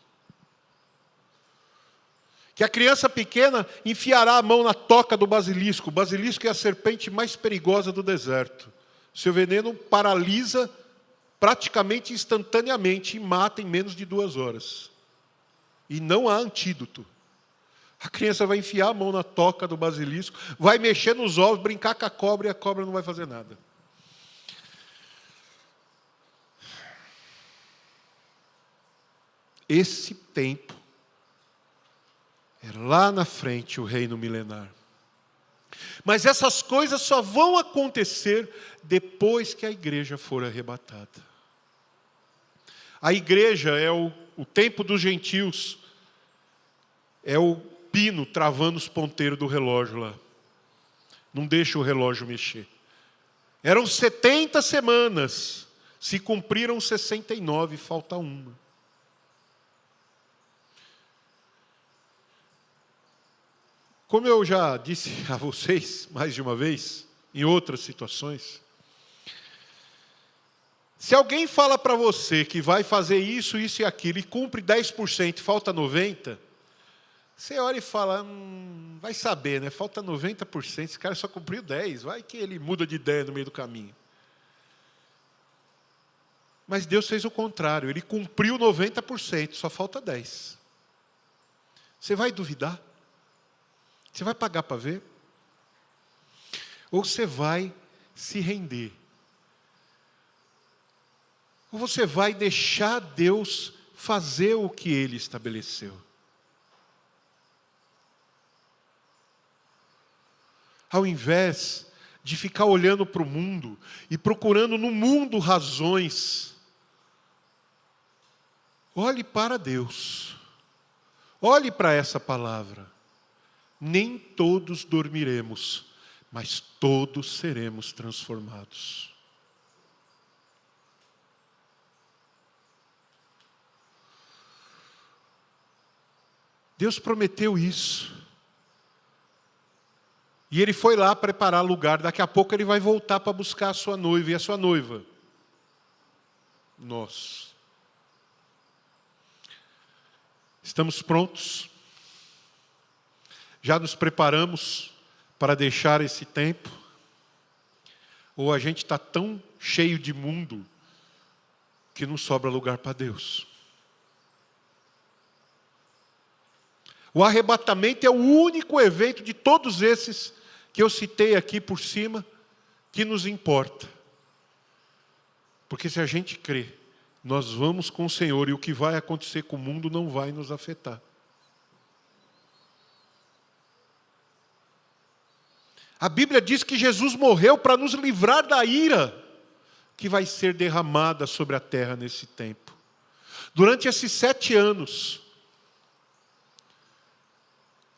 Que a criança pequena enfiará a mão na toca do basilisco. O basilisco é a serpente mais perigosa do deserto. Seu veneno paralisa praticamente instantaneamente e mata em menos de 2 horas. E não há antídoto. A criança vai enfiar a mão na toca do basilisco, vai mexer nos ovos, brincar com a cobra e a cobra não vai fazer nada. Esse tempo é lá na frente o reino milenar. Mas essas coisas só vão acontecer depois que a igreja for arrebatada. A igreja é o tempo dos gentios, é o pino travando os ponteiros do relógio lá. Não deixa o relógio mexer. Eram 70 semanas, se cumpriram 69, falta uma. Como eu já disse a vocês mais de uma vez, em outras situações, se alguém fala para você que vai fazer isso, isso e aquilo, e cumpre 10% e falta 90%, você olha e fala, vai saber, né? Falta 90%, esse cara só cumpriu 10%, vai que ele muda de ideia no meio do caminho. Mas Deus fez o contrário, ele cumpriu 90%, só falta 10%. Você vai duvidar? Você vai pagar para ver? Ou você vai se render? Ou você vai deixar Deus fazer o que Ele estabeleceu? Ao invés de ficar olhando para o mundo e procurando no mundo razões, olhe para Deus. Olhe para essa palavra. Nem todos dormiremos, mas todos seremos transformados. Deus prometeu isso. E Ele foi lá preparar lugar. Daqui a pouco Ele vai voltar para buscar a sua noiva. E a sua noiva? Nós. Estamos prontos? Já nos preparamos para deixar esse tempo? Ou a gente está tão cheio de mundo que não sobra lugar para Deus? O arrebatamento é o único evento de todos esses que eu citei aqui por cima que nos importa. Porque se a gente crê, nós vamos com o Senhor e o que vai acontecer com o mundo não vai nos afetar. A Bíblia diz que Jesus morreu para nos livrar da ira que vai ser derramada sobre a terra nesse tempo. Durante esses 7 anos,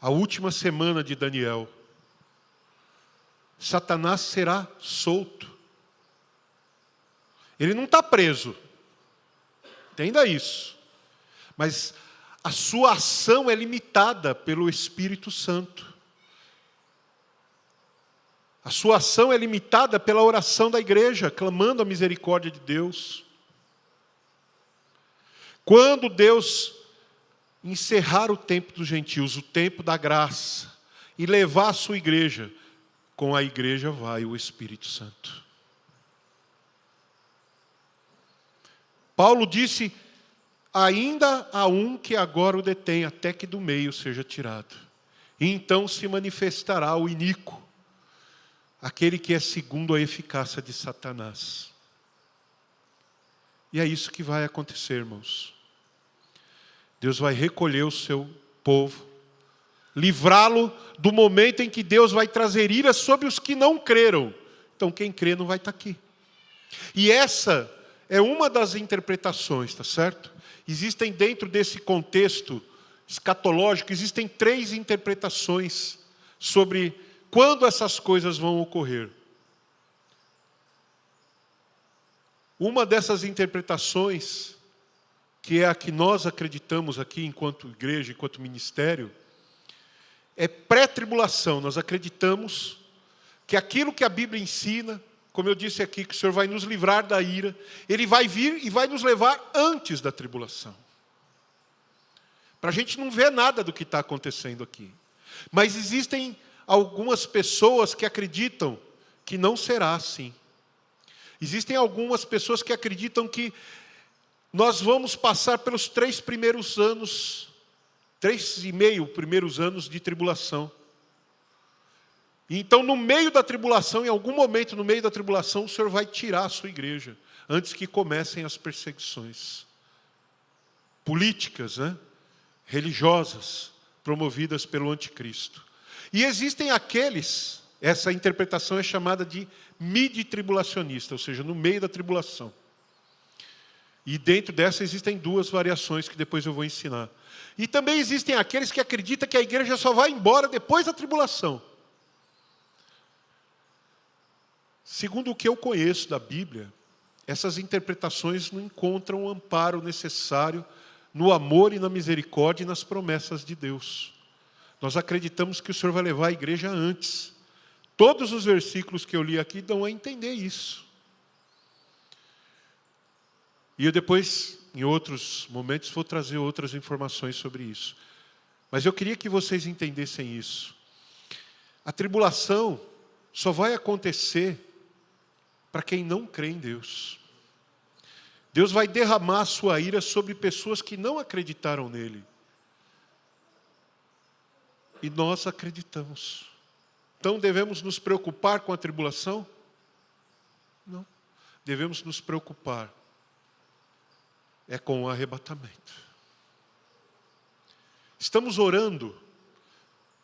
a última semana de Daniel, Satanás será solto. Ele não está preso, entenda isso. Mas a sua ação é limitada pelo Espírito Santo. A sua ação é limitada pela oração da igreja, clamando a misericórdia de Deus. Quando Deus encerrar o tempo dos gentios, o tempo da graça, e levar a sua igreja, com a igreja vai o Espírito Santo. Paulo disse, ainda há um que agora o detém, até que do meio seja tirado. E então se manifestará o iníquo, aquele que é segundo a eficácia de Satanás. E é isso que vai acontecer, irmãos. Deus vai recolher o seu povo, livrá-lo do momento em que Deus vai trazer ira sobre os que não creram. Então quem crê não vai estar aqui. E essa é uma das interpretações, tá certo? Existem dentro desse contexto escatológico, existem 3 interpretações sobre quando essas coisas vão ocorrer. Uma dessas interpretações, que é a que nós acreditamos aqui enquanto igreja, enquanto ministério, é pré-tribulação. Nós acreditamos que aquilo que a Bíblia ensina, como eu disse aqui, que o Senhor vai nos livrar da ira, Ele vai vir e vai nos levar antes da tribulação. Para a gente não ver nada do que está acontecendo aqui. Mas existem algumas pessoas que acreditam que não será assim. Existem algumas pessoas que acreditam que nós vamos passar pelos 3 primeiros anos, 3,5 primeiros anos de tribulação. Então, no meio da tribulação, em algum momento no meio da tribulação, o Senhor vai tirar a sua igreja, antes que comecem as perseguições políticas, religiosas, promovidas pelo anticristo. E existem aqueles, essa interpretação é chamada de midi-tribulacionista, ou seja, no meio da tribulação. E dentro dessa existem 2 variações que depois eu vou ensinar. E também existem aqueles que acreditam que a igreja só vai embora depois da tribulação. Segundo o que eu conheço da Bíblia, essas interpretações não encontram o amparo necessário no amor e na misericórdia e nas promessas de Deus. Nós acreditamos que o Senhor vai levar a igreja antes. Todos os versículos que eu li aqui dão a entender isso. E eu depois, em outros momentos, vou trazer outras informações sobre isso. Mas eu queria que vocês entendessem isso. A tribulação só vai acontecer para quem não crê em Deus. Deus vai derramar a sua ira sobre pessoas que não acreditaram nele. E nós acreditamos. Então devemos nos preocupar com a tribulação? Não. Devemos nos preocupar com o arrebatamento. Estamos orando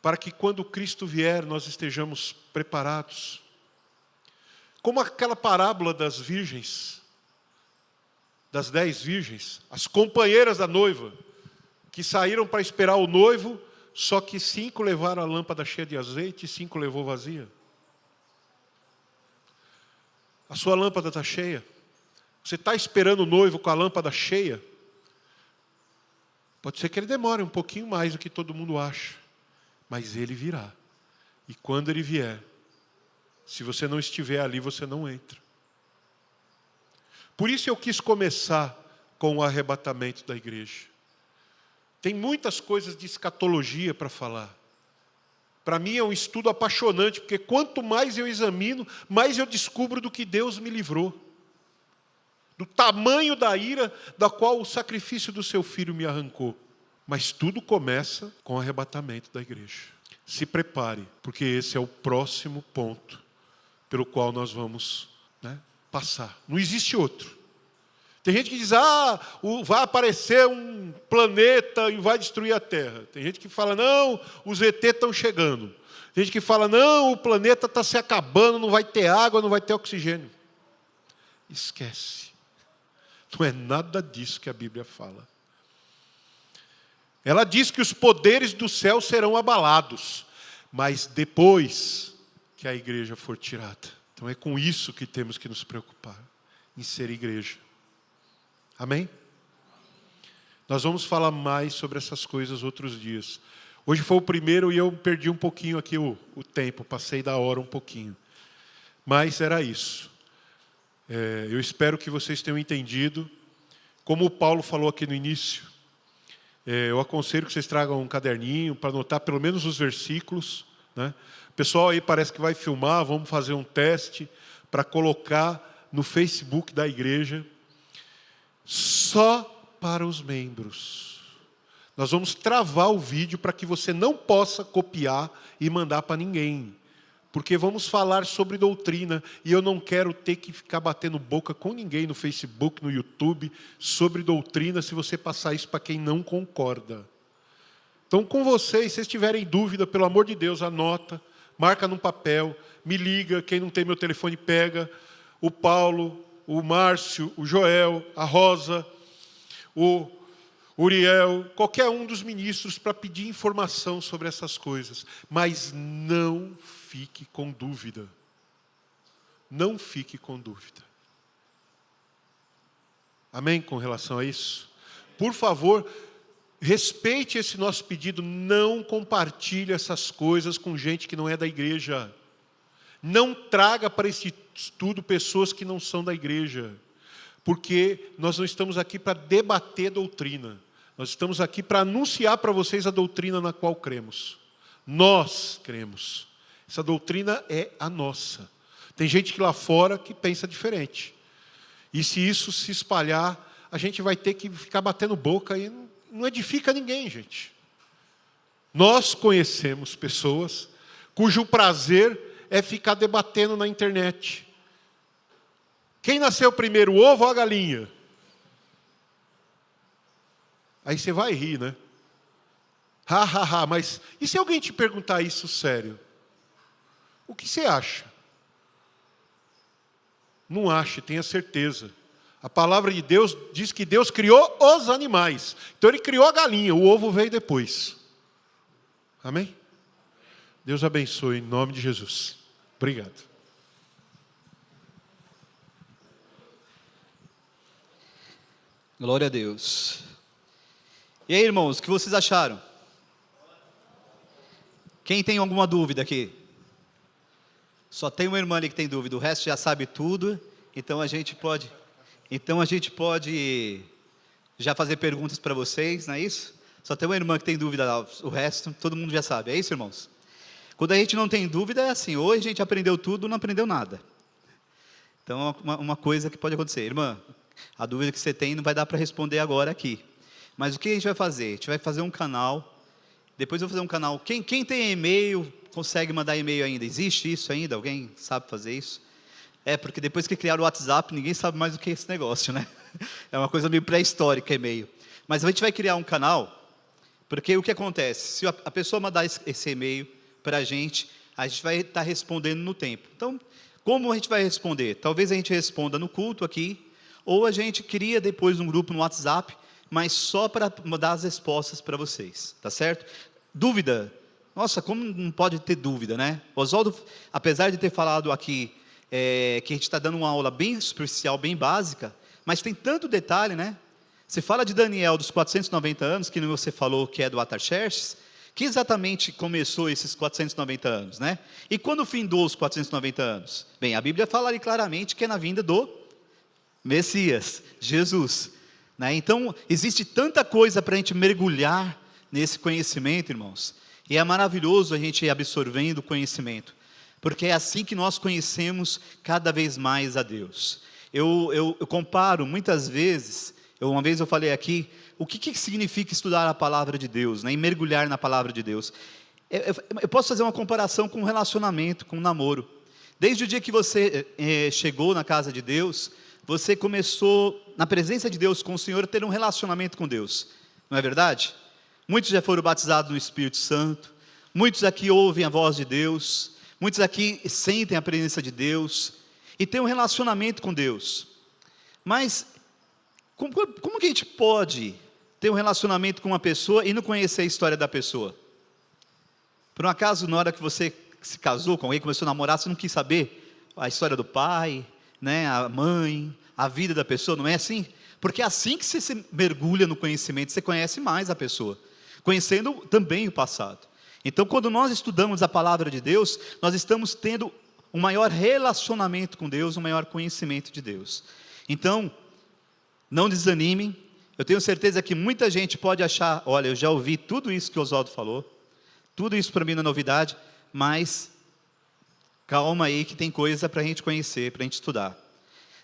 para que quando Cristo vier nós estejamos preparados. Como aquela parábola das virgens, das 10 virgens, as companheiras da noiva, que saíram para esperar o noivo, só que 5 levaram a lâmpada cheia de azeite e 5 levou vazia. A sua lâmpada está cheia? Você está esperando o noivo com a lâmpada cheia? Pode ser que ele demore um pouquinho mais do que todo mundo acha, mas ele virá. E quando ele vier, se você não estiver ali, você não entra. Por isso eu quis começar com o arrebatamento da igreja. Tem muitas coisas de escatologia para falar. Para mim é um estudo apaixonante, porque quanto mais eu examino, mais eu descubro do que Deus me livrou. Do tamanho da ira da qual o sacrifício do seu filho me arrancou. Mas tudo começa com o arrebatamento da igreja. Se prepare, porque esse é o próximo ponto pelo qual nós vamos, passar. Não existe outro. Tem gente que diz, vai aparecer um planeta e vai destruir a Terra. Tem gente que fala, não, os ET estão chegando. Tem gente que fala, não, o planeta está se acabando, não vai ter água, não vai ter oxigênio. Esquece. Não é nada disso que a Bíblia fala. Ela diz que os poderes do céu serão abalados, mas depois que a igreja for tirada. Então é com isso que temos que nos preocupar, em ser igreja. Amém? Nós vamos falar mais sobre essas coisas outros dias. Hoje foi o primeiro e eu perdi um pouquinho aqui o tempo, passei da hora um pouquinho. Mas era isso. Eu espero que vocês tenham entendido. Como o Paulo falou aqui no início, eu aconselho que vocês tragam um caderninho para anotar pelo menos os versículos. O pessoal aí parece que vai filmar, vamos fazer um teste para colocar no Facebook da igreja, só para os membros. Nós vamos travar o vídeo para que você não possa copiar e mandar para ninguém. Porque vamos falar sobre doutrina e eu não quero ter que ficar batendo boca com ninguém no Facebook, no YouTube, sobre doutrina, se você passar isso para quem não concorda. Então, com vocês, se vocês tiverem dúvida, pelo amor de Deus, anota, marca num papel, me liga, quem não tem meu telefone pega, o Paulo, o Márcio, o Joel, a Rosa, o Uriel, qualquer um dos ministros para pedir informação sobre essas coisas. Mas não fique com dúvida. Não fique com dúvida. Amém com relação a isso? Por favor, respeite esse nosso pedido, não compartilhe essas coisas com gente que não é da igreja. Não traga para esse estudo pessoas que não são da igreja. Porque nós não estamos aqui para debater doutrina. Nós estamos aqui para anunciar para vocês a doutrina na qual cremos. Nós cremos. Essa doutrina é a nossa. Tem gente que lá fora que pensa diferente. E se isso se espalhar, a gente vai ter que ficar batendo boca e não edifica ninguém, gente. Nós conhecemos pessoas cujo prazer é ficar debatendo na internet. Quem nasceu primeiro, o ovo ou a galinha? Aí você vai rir, né? Mas e se alguém te perguntar isso sério? O que você acha? Não ache, tenha certeza. A palavra de Deus diz que Deus criou os animais. Então Ele criou a galinha, o ovo veio depois. Amém? Deus abençoe em nome de Jesus. Obrigado. Glória a Deus. E aí, irmãos, o que vocês acharam? Quem tem alguma dúvida aqui? Só tem uma irmã ali que tem dúvida, o resto já sabe tudo, então a gente pode já fazer perguntas para vocês, não é isso? Só tem uma irmã que tem dúvida, o resto todo mundo já sabe, é isso, irmãos? Quando a gente não tem dúvida é assim, ou a gente aprendeu tudo, não aprendeu nada. Então é uma coisa que pode acontecer. Irmã, a dúvida que você tem não vai dar para responder agora aqui. Mas o que a gente vai fazer? A gente vai fazer um canal, depois eu vou fazer um canal. Quem tem e-mail, consegue mandar e-mail ainda? Existe isso ainda? Alguém sabe fazer isso? Porque depois que criaram o WhatsApp, ninguém sabe mais o que é esse negócio, né? É uma coisa meio pré-histórica, e-mail. Mas a gente vai criar um canal, porque o que acontece? Se a pessoa mandar esse e-mail para a gente vai estar respondendo no tempo. Então, como a gente vai responder? Talvez a gente responda no culto aqui, ou a gente cria depois um grupo no WhatsApp, mas só para mandar as respostas para vocês, tá certo? Dúvida? Nossa, como não pode ter dúvida, né? Oswaldo, apesar de ter falado aqui que a gente está dando uma aula bem superficial, bem básica, mas tem tanto detalhe, né? Se fala de Daniel dos 490 anos, que você falou que é do Artaxerxes, que exatamente começou esses 490 anos, né? E quando findou os 490 anos? Bem, a Bíblia fala ali claramente que é na vinda do Messias, Jesus, né? Então, existe tanta coisa para a gente mergulhar nesse conhecimento, irmãos, e é maravilhoso a gente ir absorvendo o conhecimento, porque é assim que nós conhecemos cada vez mais a Deus. Eu comparo muitas vezes, uma vez eu falei aqui, o que significa estudar a palavra de Deus, né, e mergulhar na palavra de Deus. Eu posso fazer uma comparação com um relacionamento, com um namoro. Desde o dia que você chegou na casa de Deus, você começou, na presença de Deus com o Senhor, a ter um relacionamento com Deus, não é verdade? Muitos já foram batizados no Espírito Santo, muitos aqui ouvem a voz de Deus, muitos aqui sentem a presença de Deus, e têm um relacionamento com Deus. Mas, como que a gente pode ter um relacionamento com uma pessoa e não conhecer a história da pessoa? Por um acaso, na hora que você se casou com alguém, começou a namorar, você não quis saber a história do pai, né, a mãe, a vida da pessoa, não é assim? Porque é assim que você se mergulha no conhecimento, você conhece mais a pessoa, conhecendo também o passado. Então, quando nós estudamos a palavra de Deus, nós estamos tendo um maior relacionamento com Deus, um maior conhecimento de Deus. Então, não desanimem. Eu tenho certeza que muita gente pode achar, olha, eu já ouvi tudo isso que o Oswaldo falou, tudo isso para mim não é novidade, mas calma aí que tem coisa para a gente conhecer, para a gente estudar.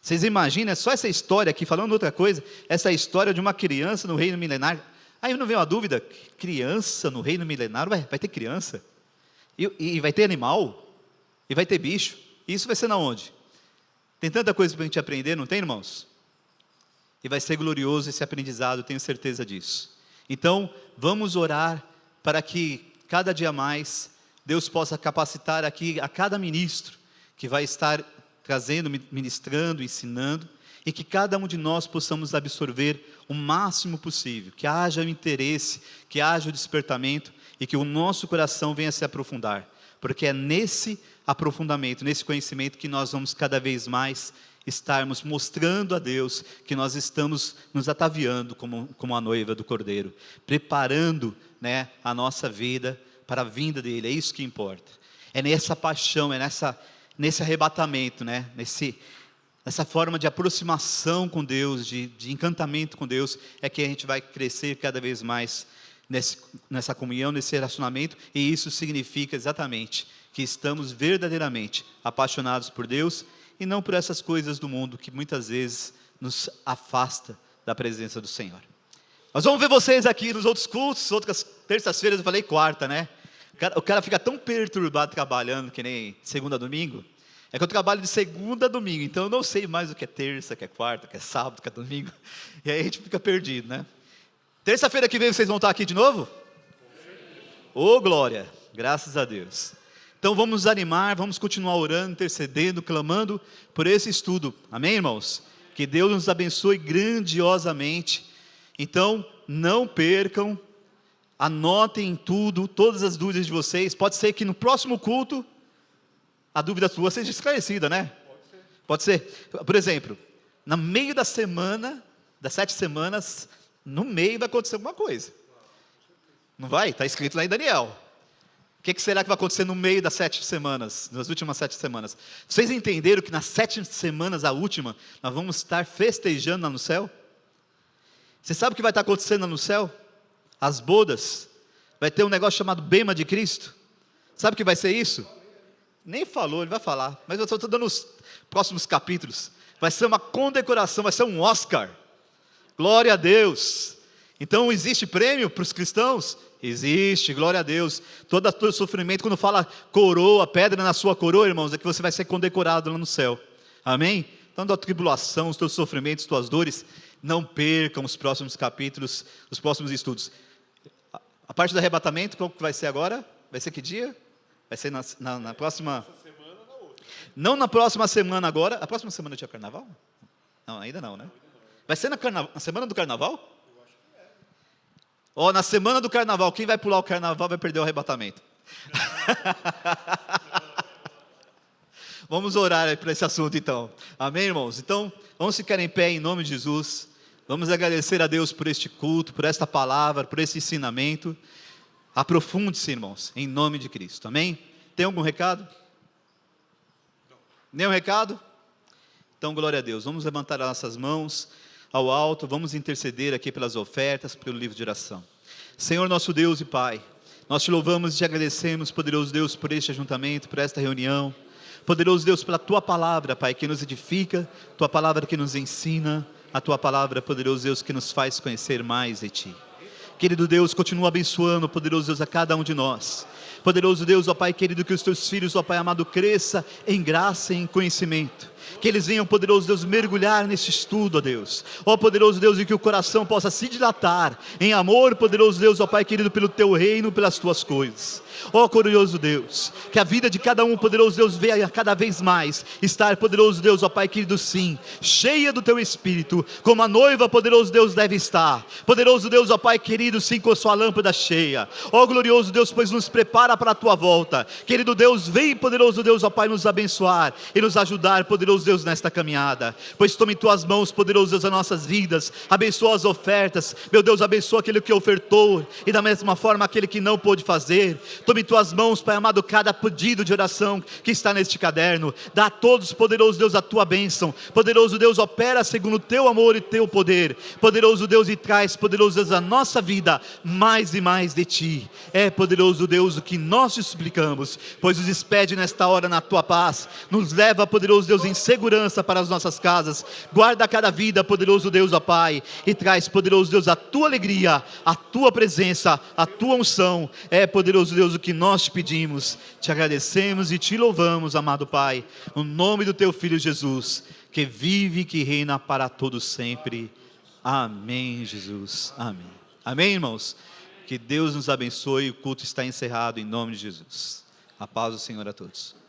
Vocês imaginam, só essa história aqui, falando outra coisa, essa história de uma criança no reino milenar. Aí não vem uma dúvida, criança no reino milenar, vai ter criança? E vai ter animal? E vai ter bicho? E isso vai ser na onde? Tem tanta coisa para a gente aprender, não tem, irmãos? E vai ser glorioso esse aprendizado, tenho certeza disso. Então, vamos orar para que cada dia mais Deus possa capacitar aqui a cada ministro que vai estar trazendo, ministrando, ensinando, e que cada um de nós possamos absorver o máximo possível, que haja o interesse, que haja o despertamento, e que o nosso coração venha se aprofundar, porque é nesse aprofundamento, nesse conhecimento que nós vamos cada vez mais estarmos mostrando a Deus que nós estamos nos ataviando como a noiva do Cordeiro, preparando, né, a nossa vida para a vinda dele. É isso que importa, é nessa paixão, é nesse arrebatamento, né, nessa forma de aproximação com Deus, de encantamento com Deus, é que a gente vai crescer cada vez mais nessa comunhão, nesse relacionamento, e isso significa exatamente que estamos verdadeiramente apaixonados por Deus, e não por essas coisas do mundo que muitas vezes nos afasta da presença do Senhor. Nós vamos ver vocês aqui nos outros cultos, outras terças-feiras, eu falei quarta, né? O cara fica tão perturbado trabalhando, que nem segunda a domingo. É que eu trabalho de segunda a domingo, então eu não sei mais o que é terça, o que é quarta, o que é sábado, o que é domingo. E aí a gente fica perdido, né? Terça-feira que vem vocês vão estar aqui de novo? Ô, glória, graças a Deus. Então vamos nos animar, vamos continuar orando, intercedendo, clamando por esse estudo. Amém, irmãos? Que Deus nos abençoe grandiosamente. Então, não percam, anotem tudo, todas as dúvidas de vocês. Pode ser que no próximo culto, a dúvida sua seja esclarecida, né? Pode ser. Por exemplo, no meio da semana, das 7 semanas, no meio vai acontecer alguma coisa. Não vai? Está escrito lá em Daniel. O que será que vai acontecer no meio das 7 semanas, nas últimas 7 semanas? Vocês entenderam que nas 7 semanas, a última, nós vamos estar festejando lá no céu? Você sabe o que vai estar acontecendo lá no céu? As bodas. Vai ter um negócio chamado bema de Cristo. Sabe o que vai ser isso? Nem falou, ele vai falar, mas eu estou dando os próximos capítulos. Vai ser uma condecoração, vai ser um Oscar. Glória a Deus. Então existe prêmio para os cristãos? Existe, glória a Deus. Todo sofrimento, quando fala coroa, pedra na sua coroa, irmãos, é que você vai ser condecorado lá no céu. Amém? Então, da tribulação, os teus sofrimentos, as tuas dores, não percam os próximos capítulos, os próximos estudos. A parte do arrebatamento, qual que vai ser agora? Vai ser que dia? Vai ser na próxima... Não na próxima semana agora. A próxima semana tinha carnaval? Não, ainda não, né? Vai ser na semana do carnaval? Na semana do carnaval, quem vai pular o carnaval vai perder o arrebatamento. Vamos orar para esse assunto então. Amém, irmãos? Então, vamos ficar em pé em nome de Jesus. Vamos agradecer a Deus por este culto, por esta palavra, por esse ensinamento. Aprofunde-se, irmãos, em nome de Cristo. Amém? Tem algum recado? Nenhum recado? Então, glória a Deus. Vamos levantar as nossas mãos ao alto. Vamos interceder aqui pelas ofertas, pelo livro de oração. Senhor nosso Deus e Pai, nós te louvamos e te agradecemos, poderoso Deus, por este ajuntamento, por esta reunião. Poderoso Deus, pela Tua palavra, Pai, que nos edifica, Tua palavra que nos ensina, a Tua palavra, poderoso Deus, que nos faz conhecer mais de Ti. Querido Deus, continua abençoando, poderoso Deus, a cada um de nós. Poderoso Deus, ó Pai querido, que os Teus filhos, ó Pai amado, cresça em graça e em conhecimento. Que eles venham, poderoso Deus, mergulhar nesse estudo, ó Deus. Ó poderoso Deus, e que o coração possa se dilatar em amor, poderoso Deus, ó Pai querido, pelo Teu reino, pelas Tuas coisas. Ó glorioso Deus, que a vida de cada um, poderoso Deus, venha cada vez mais estar, poderoso Deus, ó Pai querido, sim, cheia do Teu Espírito, como a noiva, poderoso Deus, deve estar. Poderoso Deus, ó Pai querido, sim, com a sua lâmpada cheia. Ó glorioso Deus, pois nos prepara para a Tua volta. Querido Deus, vem, poderoso Deus, ó Pai, nos abençoar e nos ajudar, poderoso Deus, nesta caminhada. Pois tome em Tuas mãos, poderoso Deus, as nossas vidas. Abençoa as ofertas, meu Deus, abençoa aquele que ofertou e da mesma forma aquele que não pôde fazer. Tome em Tuas mãos, Pai amado, cada pedido de oração que está neste caderno. Dá a todos, poderoso Deus, a Tua bênção. Poderoso Deus, opera segundo o Teu amor e Teu poder. Poderoso Deus, e traz, poderoso Deus, a nossa vida mais e mais de Ti. É, poderoso Deus, o que nós te suplicamos, pois nos despede nesta hora na Tua paz. Nos leva, poderoso Deus, em segurança para as nossas casas. Guarda cada vida, poderoso Deus, ó Pai, e traz, poderoso Deus, a Tua alegria, a Tua presença, a Tua unção. É, poderoso Deus, o que nós te pedimos, te agradecemos e te louvamos, amado Pai, no nome do Teu Filho Jesus, que vive e que reina para todos sempre. Amém, Jesus. Amém. Amém, irmãos? Que Deus nos abençoe. O culto está encerrado em nome de Jesus. A paz do Senhor a todos.